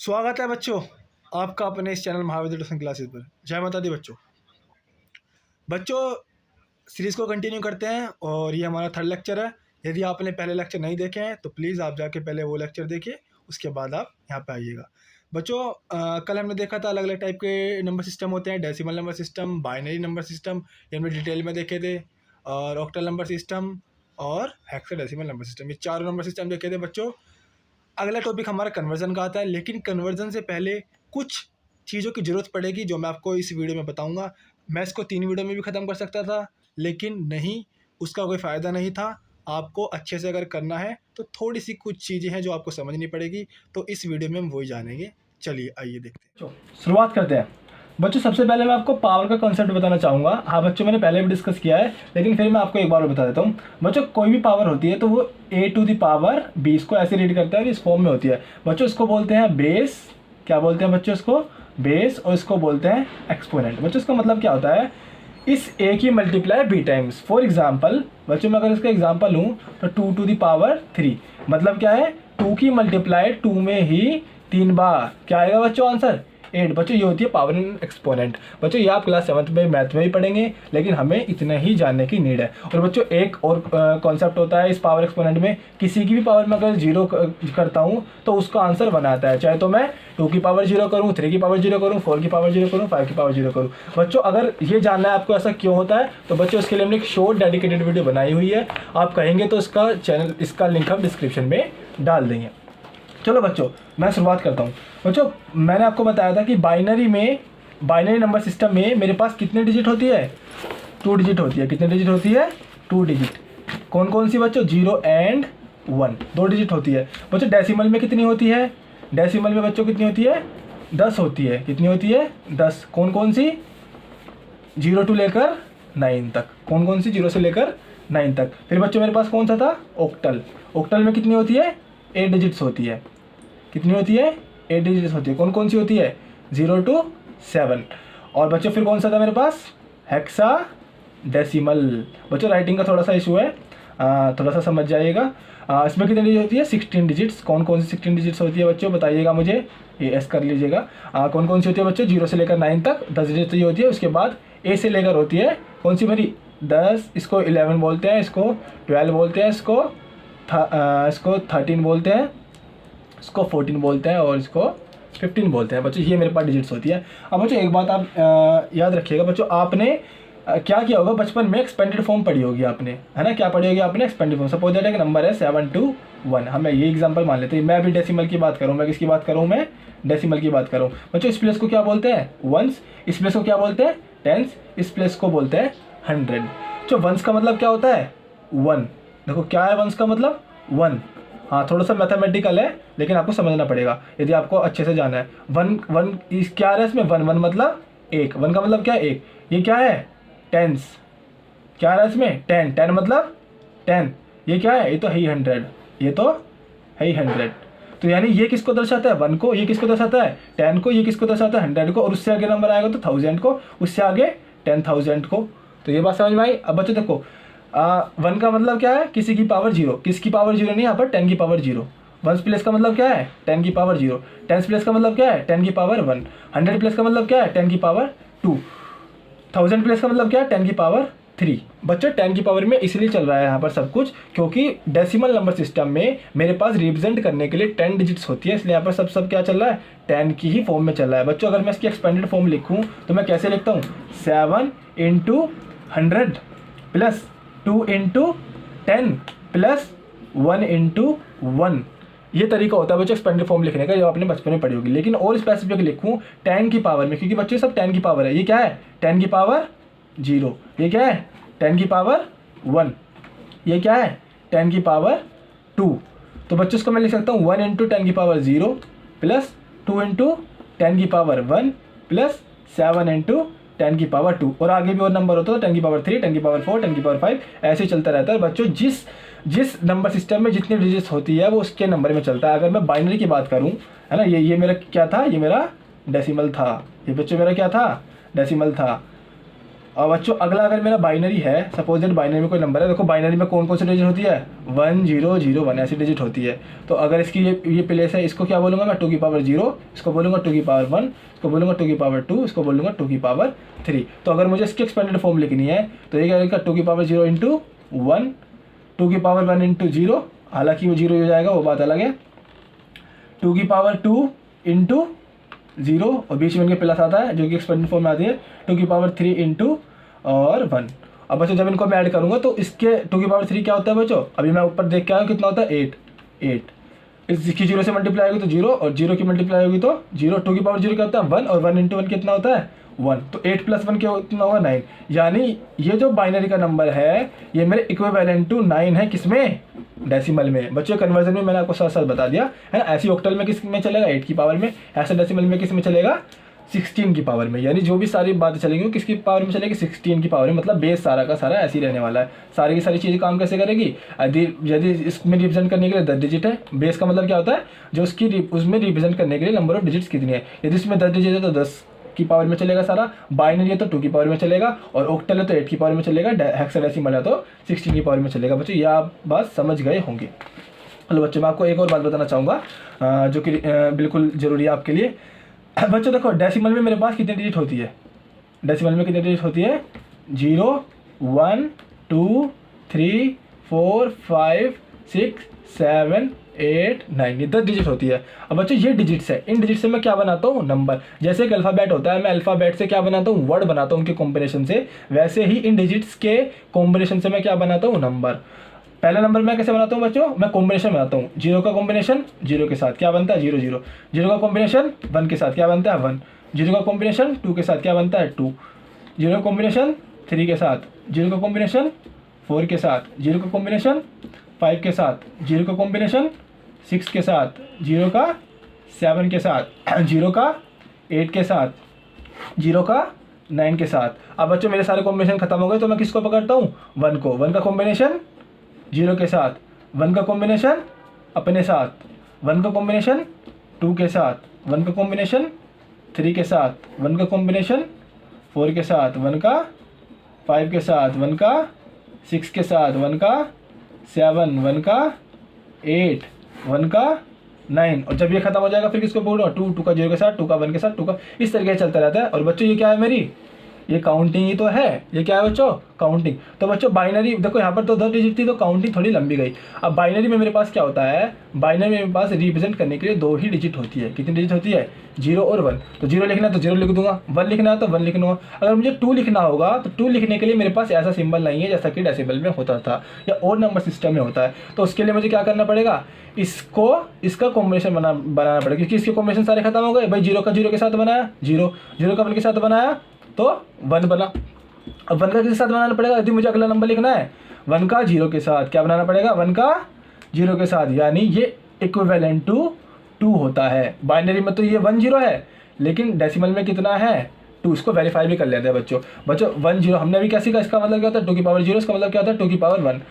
स्वागत है बच्चों आपका अपने इस चैनल महाविद्यालय ट्यूशन क्लासेस पर। जय माता दी बच्चों। सीरीज़ को कंटिन्यू करते हैं और ये हमारा थर्ड लेक्चर है। यदि आपने पहले लेक्चर नहीं देखे हैं तो प्लीज़ आप जाके पहले वो लेक्चर देखिए, उसके बाद आप यहाँ पे आइएगा। बच्चों कल हमने देखा था अलग अलग टाइप के नंबर सिस्टम होते हैं। Decimal number system, binary number system, ये हमने डिटेल में देखे थे, और ऑक्टल नंबर सिस्टम और हेक्साडेसिमल नंबर सिस्टम, ये चारों नंबर सिस्टम देखे थे बच्चों। अगला टॉपिक हमारा कन्वर्जन का आता है, लेकिन कन्वर्जन से पहले कुछ चीज़ों की ज़रूरत पड़ेगी जो मैं आपको इस वीडियो में बताऊंगा। मैं इसको 3 वीडियो में भी ख़त्म कर सकता था, लेकिन नहीं, उसका कोई फ़ायदा नहीं था। आपको अच्छे से अगर करना है तो थोड़ी सी कुछ चीज़ें हैं जो आपको समझनी पड़ेगी, तो इस वीडियो में हम वही जानेंगे। चलिए आइए देखते हैं, शुरुआत करते हैं। बच्चों सबसे पहले मैं आपको पावर का कॉन्सेप्ट बताना चाहूँगा। हाँ बच्चों, मैंने पहले भी डिस्कस किया है, लेकिन फिर मैं आपको एक बार बता देता हूँ। बच्चों कोई भी पावर होती है तो वो a to the power b, इसको ऐसे रीड करता है और इस फॉर्म में होती है। बच्चों इसको बोलते हैं बेस। क्या बोलते हैं बच्चों? इसको बेस, और इसको बोलते हैं एक्सपोनेंट। बच्चों इसका मतलब क्या होता है? इस a की multiply b times. For example बच्चों, मैं अगर इसका एग्जाम्पल लूँ तो 2 टू द पावर 3, मतलब क्या है? 2 की मल्टीप्लाई 2 में ही 3 बार। क्या आएगा बच्चों आंसर? 8। बच्चों ये होती है पावर इन एक्सपोनेंट। बच्चों ये आप क्लास 7th में मैथ में भी पढ़ेंगे, लेकिन हमें इतना ही जानने की नीड है। और बच्चों एक और कॉन्सेप्ट होता है इस पावर एक्सपोनेंट में, किसी की भी पावर में अगर 0 करता हूँ तो उसका आंसर 1 आता है, चाहे तो मैं 2 की पावर 0 करूँ, 3 की पावर 0 करूँ, 4 की पावर 0 करूँ, 5 की पावर 0 करूँ। बच्चों अगर ये जानना है आपको ऐसा क्यों होता है, तो बच्चों इसके लिए हमने एक शॉर्ट डेडिकेटेड वीडियो बनाई हुई है। आप कहेंगे तो इसका चैनल, इसका लिंक हम डिस्क्रिप्शन में डाल देंगे। चलो बच्चों मैं शुरुआत करता हूँ। बच्चों मैंने आपको बताया था कि बाइनरी नंबर सिस्टम में मेरे पास कितने डिजिट होती है? 2 डिजिट होती है। कितने डिजिट होती है? 2 डिजिट। कौन कौन सी बच्चों? 0 एंड 1, 2 डिजिट होती है। बच्चों डेसिमल में कितनी होती है? डेसिमल में बच्चों कितनी होती है? 10 होती है। कितनी होती है? 10। कौन कौन सी? 0 टू लेकर 9 तक। कौन कौन सी? 0 से लेकर 9 तक। फिर बच्चों मेरे पास कौन सा था? ऑक्टल। ऑक्टल में कितनी होती है? 8 डिजिट्स होती है। कितनी होती है? 8 डिजिट्स होती है। कौन कौन सी होती है? 0 टू 7। और बच्चों फिर कौन सा था मेरे पास? हेक्साडेसिमल। बच्चों राइटिंग का थोड़ा सा इशू है, थोड़ा सा समझ जाइएगा। इसमें कितनी डिजिट होती है? 16 डिजिट्स। कौन कौन सी 16 डिजिट्स होती है बच्चों? बताइएगा मुझे, ये एस कर लीजिएगा। कौन कौन सी होती है बच्चों? 0 से लेकर 9 तक 10 डिजिट ये होती है। उसके बाद ए से लेकर होती है कौन सी मेरी? 10। इसको 11 बोलते हैं, इसको 12 बोलते हैं, इसको 13 बोलते हैं, इसको 14 बोलते हैं, और इसको 15 बोलते हैं। बच्चों ये मेरे पास डिजिट्स होती है। अब बच्चों एक बात आप याद रखिएगा। बच्चों आपने क्या किया होगा बचपन में? एक्सपेंडेड फॉर्म पढ़ी होगी आपने, है ना? क्या पढ़ी होगी आपने? Expanded form. सपोज दैट एक नंबर है 7 टू 1, हमें ये एग्जांपल मान लेते हैं। मैं अभी डेसिमल की बात करूँ, मैं किसकी बात करूँ? मैं डेसिमल की बात करूँ। बच्चों इस प्लेस को क्या बोलते हैं? वंस। इस प्लेस को क्या बोलते हैं? टेंस। इस प्लेस को बोलते हैं 100। जो वंस का मतलब क्या होता है? 1। देखो क्या है वंस का मतलब? 1। हाँ थोड़ा सा मैथमेटिकल है, लेकिन आपको समझना पड़ेगा यदि आपको अच्छे से जाना है। 1 इस क्या है इसमें? 1 मतलब 1। 1 का मतलब क्या है? 1। ये क्या है? टेंस। क्या है इसमें? 10। 10 मतलब 10। ये क्या है? ये तो है ही 100। ये तो है ही 100। तो यानी ये किसको दर्शाता है? 1 को। ये किसको दर्शाता है? 10 को। ये किसको दर्शाता है? 100 को। और उससे आगे नंबर आएगा तो 1000 को, उससे आगे 10,000 को। तो ये बात समझ में आई? अब बच्चों देखो 1 का मतलब क्या है? किसी की पावर 0। किसकी पावर 0 नहीं, यहाँ पर 10 की पावर 0। 1 प्लेस का मतलब क्या है? 10 की पावर 0। 10 प्लेस का मतलब क्या है? 10 की पावर 1। 100 प्लेस का मतलब क्या है? 10 की पावर 2। 1000 प्लेस का मतलब क्या है? 10 की पावर 3। बच्चों 10 की पावर में इसलिए चल रहा है यहाँ पर सब कुछ, क्योंकि डेसिमल नंबर सिस्टम में मेरे पास रिप्रेजेंट करने के लिए 10 डिजिट्स होती है, इसलिए यहाँ पर सब क्या चल रहा है? 10 की ही फॉर्म में चल रहा है। बच्चों अगर मैं इसकी एक्सपेंडेड फॉर्म लिखूँ तो मैं कैसे लिखता हूँ? 7 into 100 plus 2 into 10 plus 1 into 1। ये तरीका होता है बच्चों एक्सपेंडेड फॉर्म लिखने का, जो आपने बचपन में पढ़ी होगी। लेकिन और स्पेसिफिक लिखूँ 10 की पावर में, क्योंकि बच्चों सब 10 की पावर है। ये क्या है? 10 की पावर 0। ये क्या है? 10 की पावर 1। ये क्या है? 10 की पावर 2। तो बच्चों इसको मैं लिख सकता हूँ 1 इंटू 10 की पावर 0 प्लस 2 इंटू 10 की पावर 1 प्लस 7 इंटू 10 की पावर 2। और आगे भी और नंबर होता है, 10 की पावर 3, 10 की पावर 4, 10 की पावर 5, ऐसे ही चलता रहता है। बच्चों जिस नंबर सिस्टम में जितनी डिजिट्स होती है वो उसके नंबर में चलता है। अगर मैं बाइनरी की बात करूं, है ना, ये मेरा क्या था? ये मेरा डेसिमल था। ये बच्चों मेरा क्या था? डेसिमल था। और बच्चों अगला अगर मेरा बाइनरी है, सपोज दैट बाइनरी में कोई नंबर है, देखो बाइनरी में कौन कौन सी डिजिट होती है, 1 0 0 1 ऐसी डिजिट होती है। तो अगर इसकी ये प्लेस है, इसको क्या बोलूँगा मैं, 2 की पावर 0, इसको बोलूँगा 2 की पावर 1, इसको बोलूँगा 2 की पावर 2, इसको बोलूँगा 2 की पावर 3। तो अगर मुझे इसकी एक्सपेंडेड फॉर्म लिखनी है तो ये क्या रहेगा, 2 की पावर 0 इंटू 1, 2 की पावर 1 इंटू 0, हालांकि वो 0 हो जाएगा, वो बात अलग है, 2 की पावर 2 इंटू 0 और बीच में इनके प्लस आता है जो कि एक्सपेंडेड फॉर्म में आती है, 2 की पावर 3 इंटू और 1। अब बच्चों जब इनको मैं ऐड करूँगा तो इसके 2 की पावर 3 क्या होता है बच्चों, अभी मैं ऊपर देख के आया हूँ कितना होता है 8। इसकी 0 से मल्टीप्लाई होगी तो 0 और 0 की मल्टीप्लाई होगी तो 0, 2 की पावर 0 क्या होता है 1 और 1 इंटू 1 कितना होता है 1, तो 8 प्लस 1 क्या कितना होगा 9। यानी ये जो बाइनरी का नंबर है ये मेरे इक्विवेलेंट टू 9 है, किसमें, डेसिमल में। बच्चों कन्वर्जन में मैंने आपको साथ साथ बता दिया है ना, ऐसी ऑक्टल में किस में चलेगा 8 की पावर में, ऐसे डेसिमल में किस में चलेगा 16 की पावर में। यानी जो भी सारी बातें चलेंगी वो किसकी पावर में चलेगी 16 की पावर में, मतलब बेस सारा का सारा ऐसे ही रहने वाला है। सारी की सारी चीज़ें काम कैसे करेगी, यदि इसमें रिप्रेजेंट करने के लिए 10 डिजिट है, बेस का मतलब क्या होता है जो उसकी उसमें रिप्रेजेंट करने के लिए नंबर ऑफ डिजिट्स कितनी है, यदि इसमें 10 डिजिट है तो 10 की पावर में चलेगा सारा, बाइनरी है तो 2 की पावर में चलेगा, और ऑक्टल है तो 8 की पावर में चलेगा, हेक्साडेसिमल है तो 16 की पावर में चलेगा। बच्चों ये आप बात समझ गए होंगे। चलो बच्चों मैं आपको एक और बात बताना चाहूँगा जो कि बिल्कुल ज़रूरी है आपके लिए। बच्चों देखो डेसिमल में मेरे पास कितनी डिजिट होती है, डेसिमल में कितनी डिजिट होती है 0 1 2 3 4 5 6 7 8 9, ये 10 डिजिट होती है। अब बच्चों ये डिजिट्स है, इन डिजिट से मैं क्या बनाता हूँ नंबर, जैसे एक अल्फ़ाबेट होता है मैं अल्फ़ाबेट से क्या बनाता हूँ वर्ड बनाता हूँ उनके कॉम्बिनेशन से, वैसे ही इन डिजिट्स के कॉम्बिनेशन से मैं क्या बनाता हूँ नंबर। पहला नंबर मैं कैसे बनाता हूँ बच्चों, मैं कॉम्बिनेशन बनाता हूँ, 0 का कॉम्बिनेशन 0 के साथ क्या बनता है 0 0, 0 का कॉम्बिनेशन 1 के साथ क्या बनता है 1, 0 का कॉम्बिनेशन 2 के साथ क्या बनता है 2, 0 का कॉम्बिनेशन 3 के साथ, 0 का कॉम्बिनेशन 4 के साथ, 0 का कॉम्बिनेशन 5 के साथ, 0 का कॉम्बिनेशन 6 के साथ, 0 का 7 के साथ, 0 का 8 के साथ, 0 का 9 के साथ। अब बच्चों मेरे सारे कॉम्बिनेशन खत्म हो गए तो मैं किसको पकड़ता हूँ 1 को, 1 का कॉम्बिनेशन 0 के साथ, 1 का कॉम्बिनेशन अपने साथ, 1 का कॉम्बिनेशन 2 के साथ, 1 का कॉम्बिनेशन 3 के साथ, 1 का कॉम्बिनेशन 4 के साथ, 1 का 5 के साथ, 1 का 6 के साथ, 1 का 7, 1 का 8, 1 का 9, और जब ये खत्म हो जाएगा फिर किसको पकड़ूंगा 2, 2 का 0 के साथ, 2 का 1 के साथ, 2 का, इस तरीके से चलता रहता है। और बच्चों ये क्या है मेरी, ये काउंटिंग ही तो है, ये क्या है बच्चों काउंटिंग। तो बच्चों बाइनरी देखो यहाँ पर तो 10 डिजिट थी तो काउंटिंग थोड़ी लंबी गई। अब बाइनरी में मेरे पास क्या होता है, बाइनरी में मेरे पास रिप्रेजेंट करने के लिए 2 ही डिजिट होती है, कितनी डिजिट होती है 0 और 1। तो 0 लिखना है तो 0 लिख दूंगा, 1 लिखना है तो 1 लिखूंगा। अगर मुझे 2 लिखना होगा तो 2 लिखने के लिए मेरे पास ऐसा सिंबल नहीं है जैसा कि डेसिमल में होता था या और नंबर सिस्टम में होता है। तो उसके लिए मुझे क्या करना पड़ेगा, इसका कॉम्बिनेशन बनाना पड़ेगा, क्योंकि इसके कॉम्बिनेशन सारे खत्म हो गए भाई। 0 का 0 के साथ बनाया 0, 0 का 1 के साथ बनाया तो 1 बना। अब 1 का किसके साथ बनाना पड़ेगा, यदि मुझे अगला नंबर लिखना है 1 का 0 के साथ, क्या बनाना पड़ेगा 1 का 0 के साथ, यानी ये इक्विवेलेंट टू 2 होता है। बाइनरी में तो ये 1 0 है, लेकिन डेसिमल में कितना है 2, इसको वेरीफाई भी कर लेते हैं बच्चों। 1 0 हमने अभी क्या सीखा, इसका मतलब क्या होता है 2 की पावर 0, इसका मतलब क्या होता है 2 की पावर 1,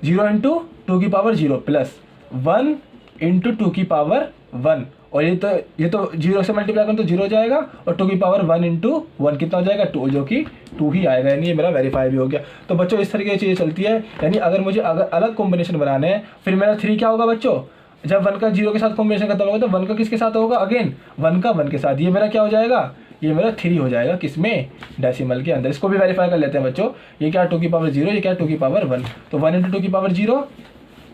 0 इंटू 2 की पावर 0 प्लस 1 इंटू 2 की पावर 1, और ये तो 0 से मल्टीप्लाई करें तो 0 हो जाएगा, और 2 की पावर 1 इंटू 1 कितना हो जाएगा 2, जो कि 2 ही आएगा, यानी ये मेरा वेरीफाई भी हो गया। तो बच्चों इस तरीके की चीज़ें चलती है, यानी अगर मुझे अलग कॉम्बिनेशन बनाने हैं फिर मेरा 3 क्या होगा बच्चों, जब 1 का 0 के साथ कॉम्बिनेशन खत्म होगा तो 1 का किसके साथ होगा, अगेन 1 का 1 के साथ, ये मेरा क्या हो जाएगा, ये मेरा 3 हो जाएगा किसमें डेसिमल के अंदर। इसको भी वेरीफाई कर लेते हैं बच्चों, ये क्या 2 की पावर 0, ये क्या 2 की पावर 1, तो 1 इंटू 2 की पावर 0,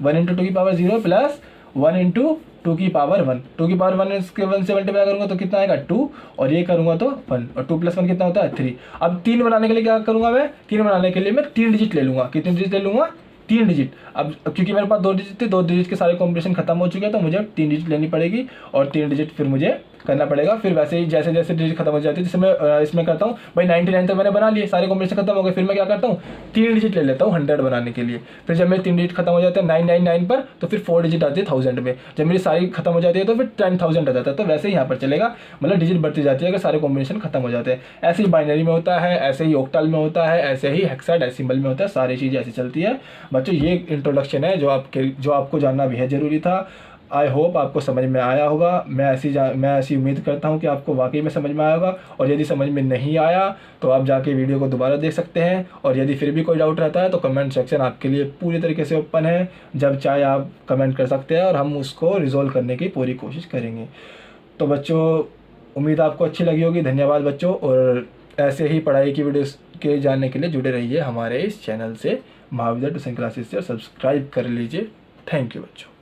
1 इंटू 2 की पावर 0 प्लस 1 इंटू 2 की पावर 1, 2 की पावर 1 इसके 1 से मल्टीप्लाई करूंगा तो कितना आएगा 2, और ये करूंगा तो 1, और 2 प्लस 1 कितना होता है 3। अब 3 बनाने के लिए क्या करूंगा मैं, 3 बनाने के लिए मैं 3 डिजिट ले लूंगा, कितने डिजिट ले लूंगा 3 डिजिट। अब क्योंकि मेरे पास 2 डिजिट थे, 2 डिजिट के सारे कॉम्बिनेशन खत्म हो चुके हैं तो मुझे 3 डिजिट लेनी पड़ेगी, और 3 डिजिट फिर मुझे करना पड़ेगा। फिर वैसे ही जैसे जैसे डिजिट खत्म हो जाती है, जैसे मैं इसमें करता हूँ भाई 99 तक मैंने बना लिए, सारे कॉम्बिनेशन खत्म हो गए, फिर मैं क्या करता हूँ 3 डिजिट ले लेता हूँ 100 बनाने के लिए। फिर जब मेरे 3 डिजिट खत्म हो जाते हैं 999 पर, तो फिर 4 डिजिट आती है 1000 में, जब मेरी सारी खत्म हो जाती है तो फिर 10,000 आ जाता है। तो वैसे ही यहाँ पर चलेगा, मतलब डिजिट बढ़ती जाती है अगर सारे कॉम्बिनेशन खत्म हो जाते हैं। ऐसे ही बाइनरी में होता है, ऐसे ही ऑक्टल में होता है, ऐसे ही हेक्साडेसिमल में होता है, सारी चीज़ें ऐसी चलती है। बच्चों ये इंट्रोडक्शन है जो आपको जानना भी है ज़रूरी था। आई होप आपको समझ में आया होगा। मैं ऐसी उम्मीद करता हूँ कि आपको वाकई में समझ में आया होगा। और यदि समझ में नहीं आया तो आप जाके वीडियो को दोबारा देख सकते हैं। और यदि फिर भी कोई डाउट रहता है तो कमेंट सेक्शन आपके लिए पूरी तरीके से ओपन है। जब चाहे आप कमेंट कर सकते हैं और हम उसको रिजॉल्व करने की पूरी कोशिश करेंगे। तो बच्चों, उम्मीद आपको अच्छी लगी होगी। धन्यवाद बच्चों। और ऐसे ही पढ़ाई की वीडियोस के जानने के लिए जुड़े रहिए हमारे इस चैनल से, महाविद्या ट्यूशन क्लासेस से, और सब्सक्राइब कर लीजिए। थैंक यू बच्चों।